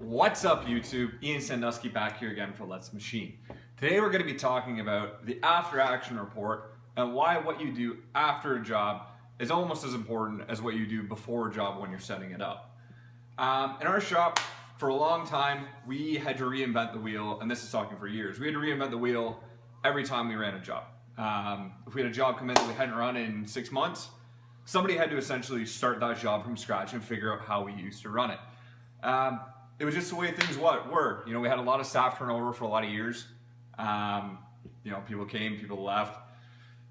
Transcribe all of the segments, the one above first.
What's up, YouTube? Ian Sandusky back here again for Let's Machine. Today we're going to be talking about the after action report and why what you do after a job is almost as important as what you do before a job when you're setting it up. In our shop, for a long time, we had to reinvent the wheel, and this is talking for years. We had to reinvent the wheel every time we ran a job. If we had a job come in that we hadn't run in 6 months, somebody had to essentially start that job from scratch and figure out how we used to run it. It was just the way things were. You know, we had a lot of staff turnover for a lot of years. You know, people came, people left.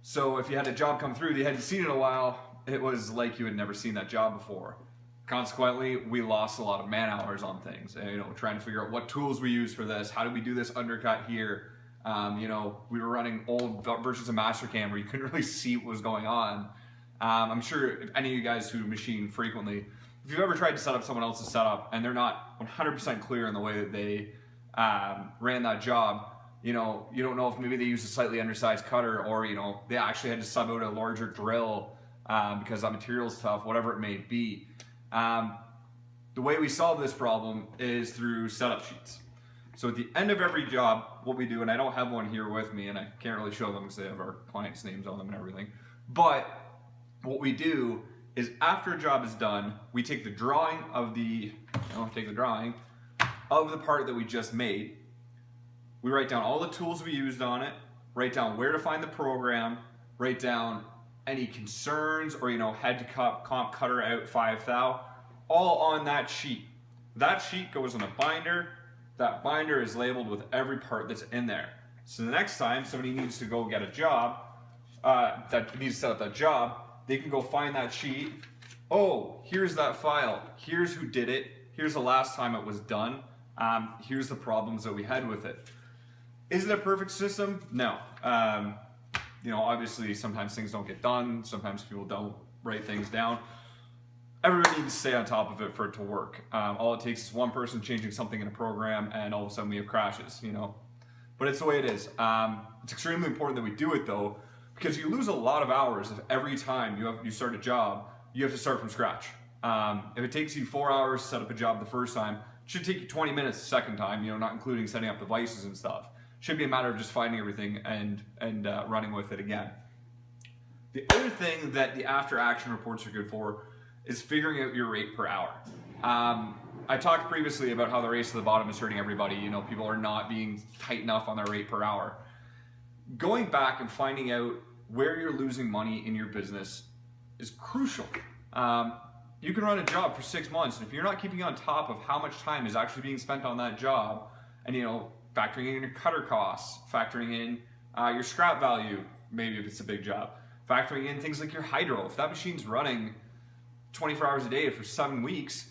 So if you had a job come through that you hadn't seen in a while, it was like you had never seen that job before. Consequently, we lost a lot of man hours on things. And, you know, trying to figure out what tools we use for this. How do we do this undercut here? You know, we were running old versions of Mastercam where you couldn't really see what was going on. I'm sure if any of you guys who machine frequently, if you've ever tried to set up someone else's setup and they're not 100% clear in the way that they ran that job, you know, you don't know if maybe they used a slightly undersized cutter or, you know, they actually had to sub out a larger drill because that material's tough, whatever it may be. The way we solve this problem is through setup sheets. So at the end of every job, what we do, and I don't have one here with me and I can't really show them because they have our clients' names on them and everything, but what we do is after a job is done, we take the drawing of the part that we just made. We write down all the tools we used on it, write down where to find the program, write down any concerns or, you know, head to comp cutter out 5 thou, all on that sheet. That sheet goes in a binder. That binder is labeled with every part that's in there. So the next time somebody needs to go get a job, that needs to set up that job, they can go find that sheet. Oh, here's that file. Here's who did it. Here's the last time it was done. Here's the problems that we had with it. Is it a perfect system? No. You know, obviously sometimes things don't get done. Sometimes people don't write things down. Everybody needs to stay on top of it for it to work. All it takes is one person changing something in a program and all of a sudden we have crashes, you know. But it's the way it is. It's extremely important that we do it though, because you lose a lot of hours if every time you start a job, you have to start from scratch. If it takes you 4 hours to set up a job the first time, it should take you 20 minutes the second time, you know, not including setting up devices and stuff. It should be a matter of just finding everything and running with it again. The other thing that the after action reports are good for is figuring out your rate per hour. I talked previously about how the race to the bottom is hurting everybody. You know, people are not being tight enough on their rate per hour. Going back and finding out where you're losing money in your business is crucial. You can run a job for 6 months, and if you're not keeping on top of how much time is actually being spent on that job, and, you know, factoring in your cutter costs, factoring in your scrap value, maybe if it's a big job, factoring in things like your hydro. If that machine's running 24 hours a day for 7 weeks,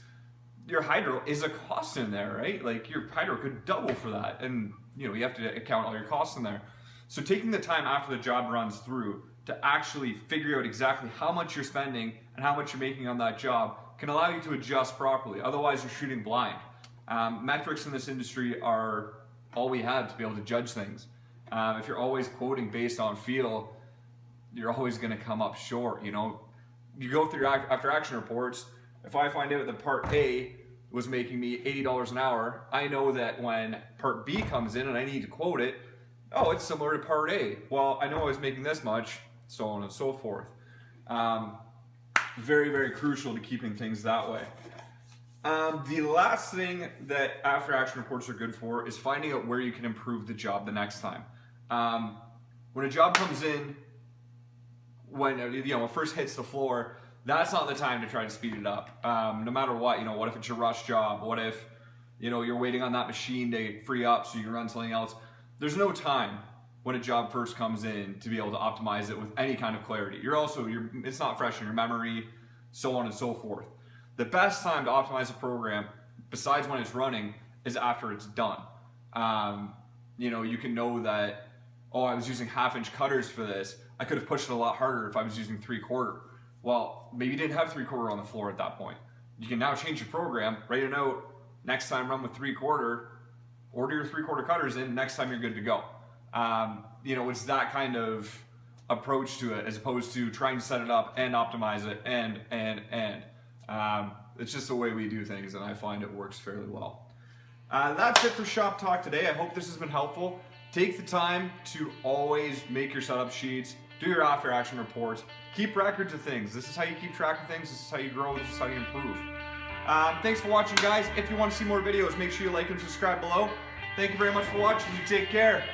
your hydro is a cost in there, right? Like your hydro could double for that, and you know, you have to account all your costs in there. So taking the time after the job runs through to actually figure out exactly how much you're spending and how much you're making on that job can allow you to adjust properly. Otherwise, you're shooting blind. Metrics in this industry are all we have to be able to judge things. If you're always quoting based on feel, you're always going to come up short. You know, you go through your after action reports. If I find out that part A was making me $80 an hour, I know that when part B comes in and I need to quote it, oh, it's similar to part A. Well, I know I was making this much, so on and so forth. Very, very crucial to keeping things that way. The last thing that after action reports are good for is finding out where you can improve the job the next time. When a job comes in, when you know it first hits the floor, that's not the time to try to speed it up. No matter what, you know, what if it's a rush job? What if, you know, you're waiting on that machine to free up so you can run something else? There's no time when a job first comes in to be able to optimize it with any kind of clarity. It's not fresh in your memory, so on and so forth. The best time to optimize a program, besides when it's running, is after it's done. You know, you can know that, oh, I was using 1/2-inch cutters for this. I could have pushed it a lot harder if I was using 3/4. Well, maybe you didn't have 3/4 on the floor at that point. You can now change your program, write a note, next time run with 3/4, order your 3/4 cutters in, next time you're good to go. You know, it's that kind of approach to it as opposed to trying to set it up and optimize it and. It's just the way we do things, and I find it works fairly well. That's it for Shop Talk today. I hope this has been helpful. Take the time to always make your setup sheets, do your after action reports, keep records of things. This is how you keep track of things. This is how you grow. This is how you improve. Thanks for watching, guys. If you want to see more videos, make sure you like and subscribe below. Thank you very much for watching. You take care.